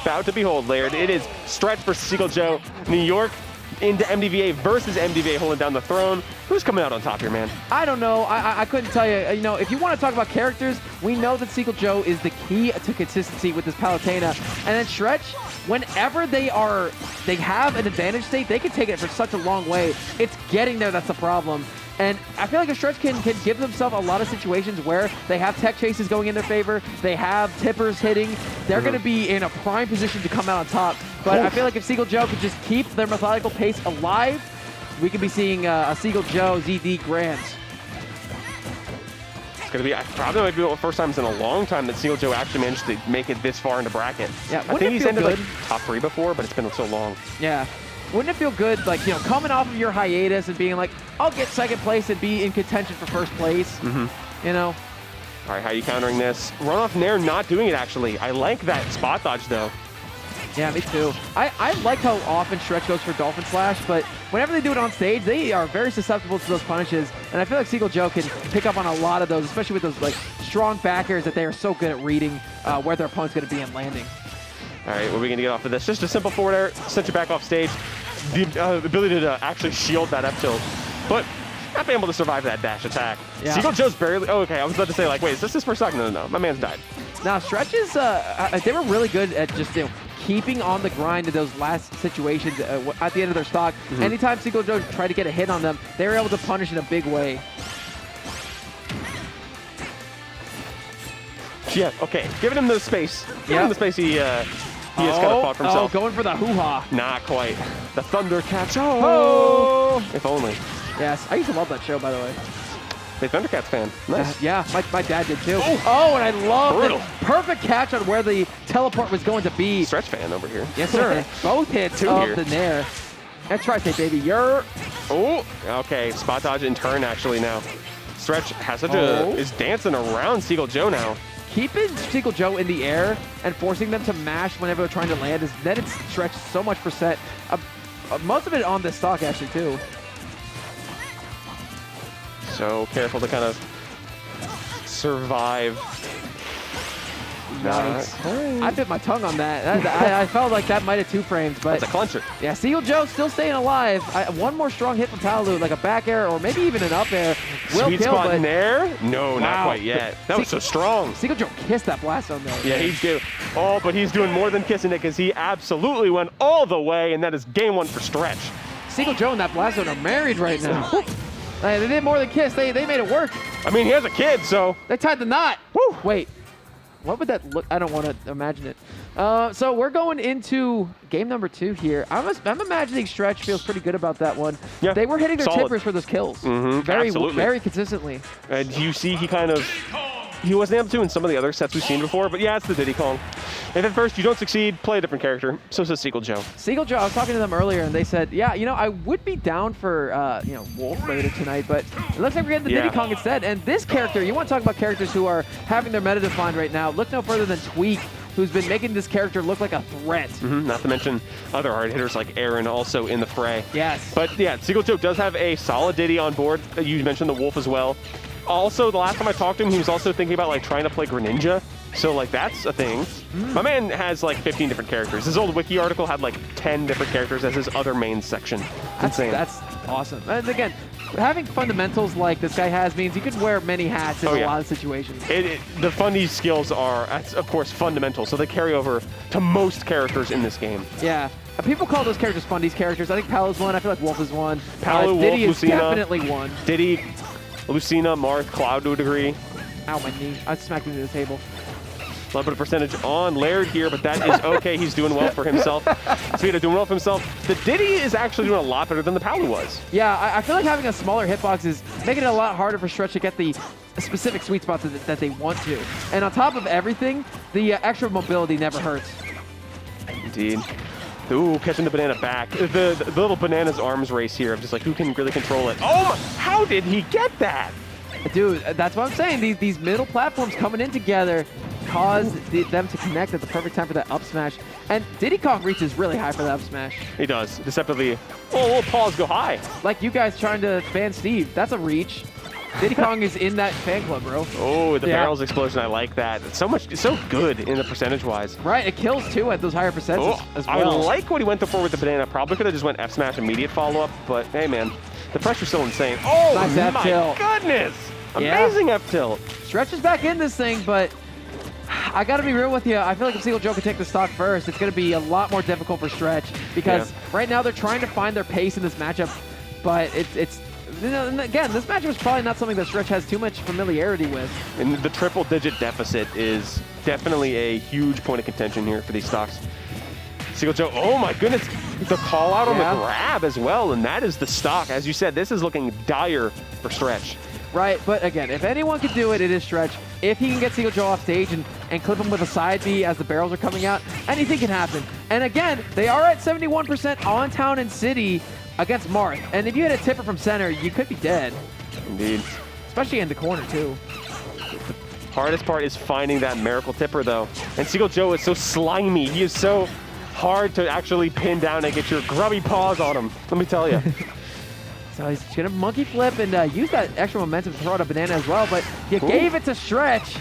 about to behold, Laird. It is Stretch versus Seagull Joe. New York into MDVA versus MDVA holding down the throne. Who's coming out on top here, man? I don't know. I couldn't tell you. You know, if you want to talk about characters, we know that Seagull Joe is the key to consistency with this Palutena. And then Stretch, whenever they have an advantage state, they can take it for such a long way. It's getting there that's the problem. And I feel like a Stretch can give themselves a lot of situations where they have tech chases going in their favor, they have tippers hitting, they're going to be in a prime position to come out on top. But I feel like if Seagull Joe could just keep their methodical pace alive, we could be seeing a Seagull Joe ZD Grand. It's going to be, probably might be the first time in a long time that Seagull Joe actually managed to make it this far into bracket. Yeah, I think he's ended like top 3 before, but it's been so long. Yeah. Wouldn't it feel good, like, you know, coming off of your hiatus and being like, I'll get second place and be in contention for first place, you know? All right, how are you countering this? Run off Nair, not doing it, actually. I like that spot dodge, though. Yeah, me too. I like how often Stretch goes for Dolphin Slash, but whenever they do it on stage, they are very susceptible to those punishes, and I feel like Seagull Joe can pick up on a lot of those, especially with those, like, strong backers that they are so good at reading where their opponent's going to be and landing. All right, what are we going to get off of this? Just a simple forward air, set you back off stage. The ability to actually shield that up tilt, but not being able to survive that dash attack. Yeah. Seagull Joe's barely, oh, okay, I was about to say, like, wait, is this his first stock? No, my man's died. Now, Stretches, they were really good at just, you know, keeping on the grind in those last situations at the end of their stock. Anytime Seagull Joe tried to get a hit on them, they were able to punish in a big way. Yeah, okay, giving him the space. Giving him the space he has kind of fought for himself. Oh, going for the hoo-ha. Not quite. The Thunder Catch. Oh! If only. Yes, I used to love that show, by the way. Big Thundercats fan. Nice. Yeah, my dad did too. Oh, and I love brutal. The perfect catch on where the teleport was going to be. Stretch fan over here. Yes, sir. Both hits of the Nair. That's right, baby. You're. Oh, okay. Spot dodge in turn, actually, now. Stretch has such a, is dancing around Seagull Joe now. Keeping Seagull Joe in the air and forcing them to mash whenever they're trying to land is netted Stretch so much percent. Most of it on this stock, actually, too. So careful to kind of survive. Nice. I bit my tongue on that. I felt like that might have 2 frames, but that's a clincher. Yeah, Seagull Joe still staying alive. One more strong hit from Palu, like a back air or maybe even an up air. Sweet spot in there? No, not quite yet. That was so strong. Seagull Joe kissed that blast zone though. Yeah, he's doing. Oh, but he's doing more than kissing it because he absolutely went all the way, and that is game 1 for Stretch. Seagull Joe and that blast zone are married right now. They did more than kiss. They made it work. I mean, he has a kid, so. They tied the knot. Woo. Wait. What would that look? I don't want to imagine it. So we're going into game number 2 here. I'm imagining Stretch feels pretty good about that one. Yeah, they were hitting their tippers for those kills. Very consistently. And you see he kind of, he wasn't able to in some of the other sets we've seen before, but yeah, it's the Diddy Kong. If at first you don't succeed, play a different character. So says Seagull Joe. Seagull Joe, I was talking to them earlier, and they said, yeah, you know, I would be down for, you know, Wolf later tonight, but it looks like we're getting the Diddy Kong instead. And this character, you want to talk about characters who are having their meta defined right now. Look no further than Tweak, who's been making this character look like a threat. Not to mention other hard hitters like Aaron also in the fray. Yes. But yeah, Seagull Joe does have a solid Diddy on board. You mentioned the Wolf as well. Also, the last time I talked to him, he was also thinking about like trying to play Greninja. So like that's a thing. My man has like 15 different characters. His old wiki article had like 10 different characters as his other main section. Insane. That's awesome. And again, having fundamentals like this guy has means you can wear many hats in a lot of situations. The fundy skills are, of course, fundamental, so they carry over to most characters in this game. Yeah. People call those characters fundies characters. I think Palu's one. I feel like Wolf is one. Palu, Diddy Wolf, is Lucina, definitely one. Diddy, Lucina, Marth, Cloud to a degree. Ow, my knee. I smacked into the table. A little bit of percentage on Laird here, but that is okay. He's doing well for himself. Speaking of doing well for himself, the Diddy is actually doing a lot better than the Palu was. Yeah, I feel like having a smaller hitbox is making it a lot harder for Stretch to get the specific sweet spots that they want to. And on top of everything, the extra mobility never hurts. Indeed. Ooh, catching the banana back. The little bananas arms race here of just like who can really control it. Oh, how did he get that? Dude, that's what I'm saying. These middle platforms coming in together cause them to connect at the perfect time for that up smash. And Diddy Kong reaches really high for that up smash. He does. Deceptively. Oh, little paws go high. Like you guys trying to ban Steve. That's a reach. Diddy Kong is in that fan club, bro. Oh, the barrels explosion. I like that. It's so good in the percentage-wise. Right, it kills too at those higher percentages as well. I like what he went for with the banana. Probably could have just went F smash immediate follow-up, but hey, man, the pressure's still insane. Oh, nice my goodness. Yeah. Amazing F-tilt. Stretch is back in this thing, but I got to be real with you. I feel like if Seagull Joe can take the stock first, it's going to be a lot more difficult for Stretch because right now they're trying to find their pace in this matchup, but it's you know, and again, this matchup is probably not something that Stretch has too much familiarity with. And the triple-digit deficit is definitely a huge point of contention here for these stocks. Seagull Joe, oh my goodness, the call out on the grab as well, and that is the stock. As you said, this is looking dire for Stretch. Right, but again, if anyone can do it, it is Stretch. If he can get Seagull Joe off stage and clip him with a side B as the barrels are coming out, anything can happen. And again, they are at 71% on town and city against Marth. And if you hit a tipper from center, you could be dead. Indeed. Especially in the corner, too. The hardest part is finding that miracle tipper, though. And Seagull Joe is so slimy. He is so hard to actually pin down and get your grubby paws on him, let me tell you. So he's going to monkey flip and use that extra momentum to throw out a banana as well, but you gave it to Stretch.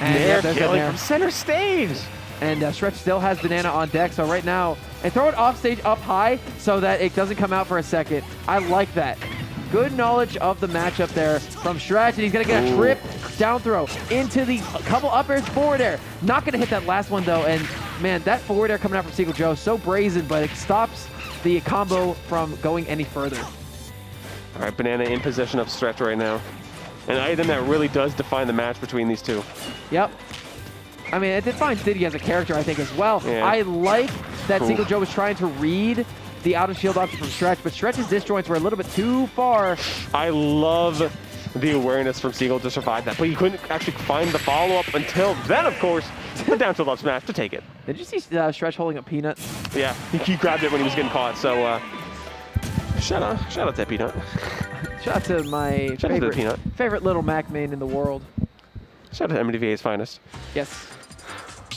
And they're killing from center stage. And Stretch still has banana on deck, so right now, and throw it off stage up high so that it doesn't come out for a second. I like that. Good knowledge of the matchup there from Stretch, and he's going to get a trip down throw into the couple up airs forward air. Not going to hit that last one, though, and man, that forward air coming out from Seagull Joe, so brazen, but it stops the combo from going any further. All right, banana in possession of Stretch right now. An item that really does define the match between these two. Yep. I mean, it defines Diddy as a character, I think, as well. Yeah. I like that Seagull Joe was trying to read the out of shield option from Stretch, but Stretch's disjoints were a little bit too far. I love the awareness from Seagull to survive that, but he couldn't actually find the follow-up until then, of course, the down tilt up smash to take it. Did you see Stretch holding a peanut? Yeah, he grabbed it when he was getting caught, so shout out to Peanut. Shout out to my favorite little Mac main in the world. Shout out to MDVA's finest. Yes.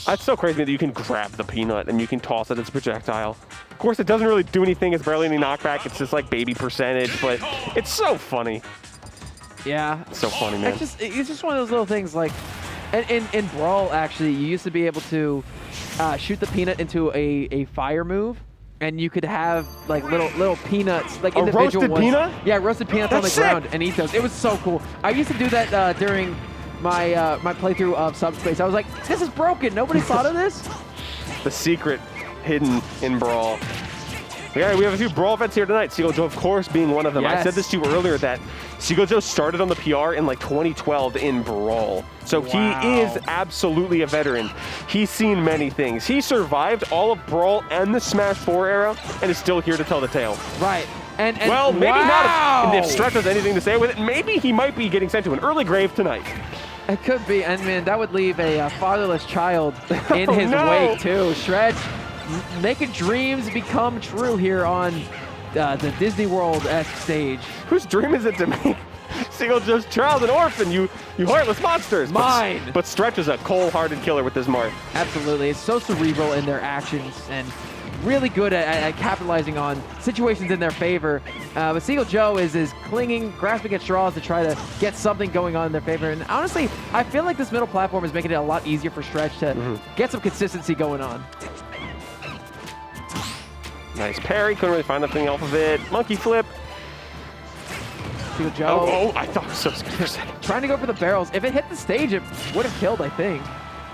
It's so crazy that you can grab the peanut and you can toss it as a projectile. Of course, it doesn't really do anything. It's barely any knockback. It's just like baby percentage, but it's so funny. Yeah. It's so funny, man. It's just one of those little things like, in Brawl, actually, you used to be able to shoot the peanut into a fire move, and you could have like little peanuts, like individual roasted ones. Peanut? Yeah, roasted peanuts on the ground and eat those. It was so cool. I used to do that during my my playthrough of Subspace. I was like, this is broken. Nobody thought of this. The secret hidden in Brawl. Yeah, we have a few Brawl events here tonight. Seagull Joe, of course, being one of them. Yes. I said this to you earlier that Seagull Joe started on the PR in like 2012 in Brawl. So he is absolutely a veteran. He's seen many things. He survived all of Brawl and the Smash 4 era and is still here to tell the tale. Right. And well, maybe not if Stretch has anything to say with it. Maybe he might be getting sent to an early grave tonight. It could be, and man, that would leave a fatherless child in his wake too. Stretch making dreams become true here on the Disney World-esque stage. Whose dream is it to make Seagull Joe's child an orphan? You heartless monsters. Mine. But Stretch is a cold-hearted killer with this Marth. Absolutely, it's so cerebral in their actions and really good at capitalizing on situations in their favor. But Seagull Joe is clinging, grasping at straws to try to get something going on in their favor. And honestly, I feel like this middle platform is making it a lot easier for Stretch to get some consistency going on. Nice parry, couldn't really find anything off of it. Monkey flip. Seagull Joe. Oh, I thought it was so scared for a second. Trying to go for the barrels. If it hit the stage, it would have killed, I think.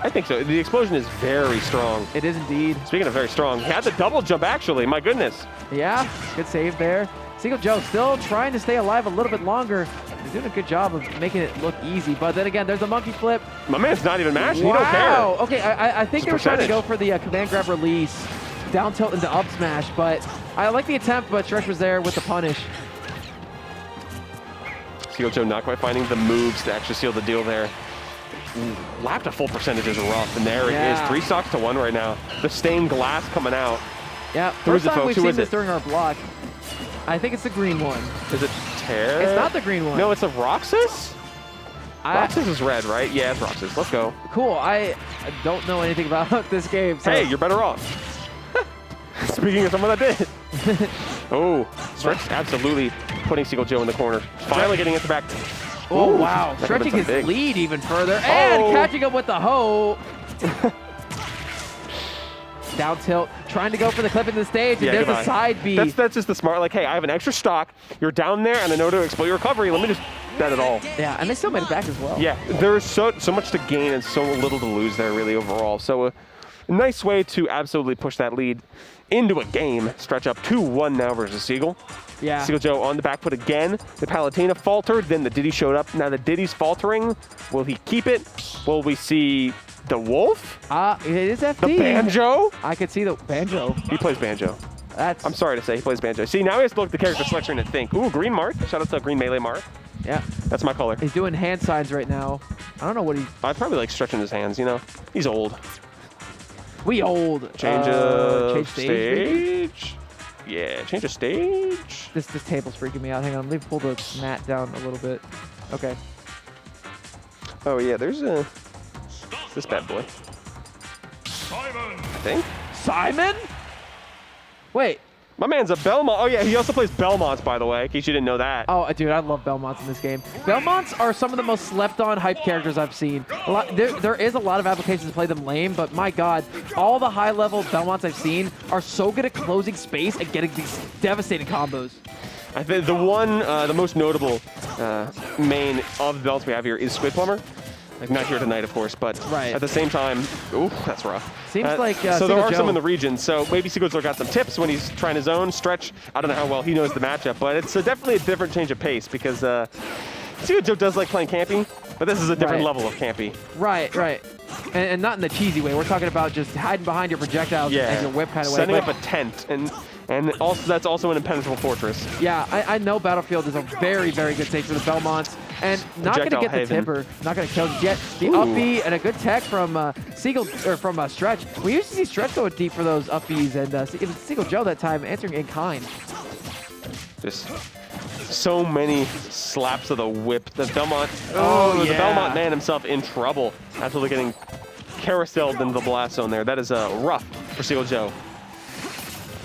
I think so. The explosion is very strong. It is indeed. Speaking of very strong, he had the double jump, actually. My goodness. Yeah, good save there. Seagull Joe still trying to stay alive a little bit longer. He's doing a good job of making it look easy. But then again, there's a monkey flip. My man's not even mashing. He don't care. Okay, I think they were trying to go for the command grab release, down tilt into up smash. But I like the attempt, but Stretch was there with the punish. Seagull Joe not quite finding the moves to actually seal the deal there. Lap to full percentage is rough, and there it is. 3 stocks to 1 right now. The stained glass coming out. Yeah, first time we've seen this during our block. I think it's the green one. Is it Tear? It's not the green one. No, it's a Roxas? Roxas is red, right? Yeah, it's Roxas. Let's go. Cool. I don't know anything about this game. So. Hey, you're better off. Speaking of someone that did. Oh, Stretch absolutely putting Seagull Joe in the corner. Finally getting it back. Oh, wow. That could've Stretching been his big. lead even further and catching up with the hoe. Down tilt, trying to go for the clip in the stage, and there's a side B. That's just the smart, like, hey, I have an extra stock. You're down there, and I know to exploit your recovery. Let me just bet it all. Yeah, and they still made it back as well. Yeah, there is so much to gain and so little to lose there, really, overall. So a nice way to absolutely push that lead into a game. Stretch up 2-1 now versus Seagull. Yeah. Seagull Joe on the back foot again. The Palutena faltered, then the Diddy showed up. Now the Diddy's faltering. Will he keep it? Will we see the Wolf? It is FD. The Banjo? I could see the Banjo. He plays Banjo. That's. I'm sorry to say, he plays Banjo. See, now he has to look at the character selection and think, ooh, green Marth. Shout out to green melee Marth. Yeah. That's my color. He's doing hand signs right now. I don't know what he's. I'd probably like stretching his hands, you know? He's old. We old. Change stage. Yeah, change of stage. This table's freaking me out. Hang on, let me pull the mat down a little bit. Okay. Oh yeah, there's this bad boy. I think. Simon? Wait. My man's a Belmont. Oh yeah, he also plays Belmonts, by the way, in case you didn't know that. Oh, dude, I love Belmonts in this game. Belmonts are some of the most slept-on hype characters I've seen. There is a lot of applications to play them lame, but my God, all the high-level Belmonts I've seen are so good at closing space and getting these devastating combos. I think the most notable main of the belts we have here is Squid Plumber. Like, not here tonight, of course, but at the same time, ooh, that's rough. Seems like so there are Joe. some in the region, so maybe Seagull Joe got some tips when he's trying his own stretch. I don't know how well he knows the matchup, but it's definitely a different change of pace because Seagull Joe does like playing campy, but this is a different level of campy. Right. And not in the cheesy way. We're talking about just hiding behind your projectiles and your whip kind of way. Setting up a tent, and also that's also an impenetrable fortress. Yeah, I know Battlefield is a very, very good stage for the Belmonts, and not going to get the tipper, not going to kill yet. The up B and a good tech from Seagull or from Stretch. We used to see Stretch going deep for those up Bs, and it was Seagull Joe that time answering in kind. Just so many slaps of the whip. The Belmont, the Belmont man himself in trouble. Absolutely getting carouseled into the blast zone there. That is rough for Seagull Joe.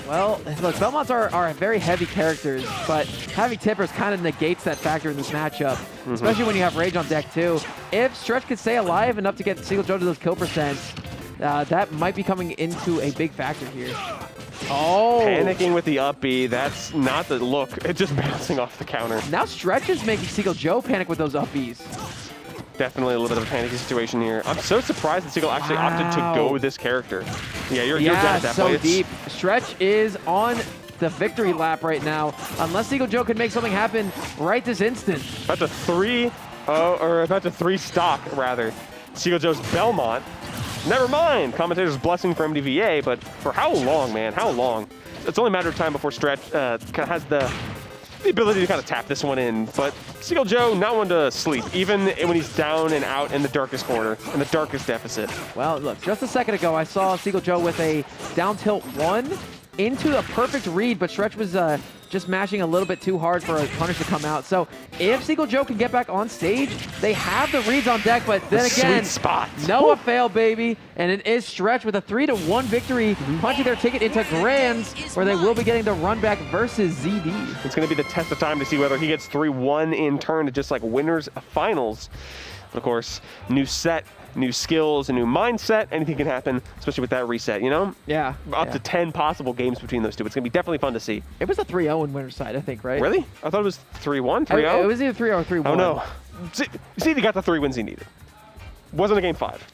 Well, look, Belmonts are very heavy characters, but having tippers kind of negates that factor in this matchup, especially when you have Rage on deck too. If Stretch could stay alive enough to get Seagull Joe to those kill percents, that might be coming into a big factor here. Oh! Panicking with the up B, that's not the look. It's just bouncing off the counter. Now Stretch is making Seagull Joe panic with those up Bs. Definitely a little bit of a panicky situation here. I'm so surprised that Seagull actually opted to go with this character. Yeah, you're dead at that so point. Deep. Stretch is on the victory lap right now. Unless Seagull Joe can make something happen right this instant. About to three stock, rather. Seagull Joe's Belmont. Never mind. Commentator's blessing for MDVA, but for how long, man? How long? It's only a matter of time before Stretch has the ability to kind of tap this one in, but Seagull Joe, not one to sleep, even when he's down and out in the darkest corner, in the darkest deficit. Well, look, just a second ago, I saw Seagull Joe with a down tilt 1 into a perfect read, but Stretch was just mashing a little bit too hard for a punish to come out. So if Seagull Joe can get back on stage, they have the reads on deck, but then again, sweet spot. Noah fail, baby, and it is Stretch with a 3-1 victory, punching their ticket into Grands, where they will be getting the run back versus ZD. It's going to be the test of time to see whether he gets 3-1 in turn to just like winners finals. But of course, new set, new skills, a new mindset, anything can happen, especially with that reset, you know? Yeah. Up to 10 possible games between those two. It's going to be definitely fun to see. It was a 3-0 in winner's side, I think, right? Really? I thought it was 3-1, 3-0? It was either 3-0 or 3-1. Oh, no. See, they got the 3 wins he needed. Wasn't a game 5.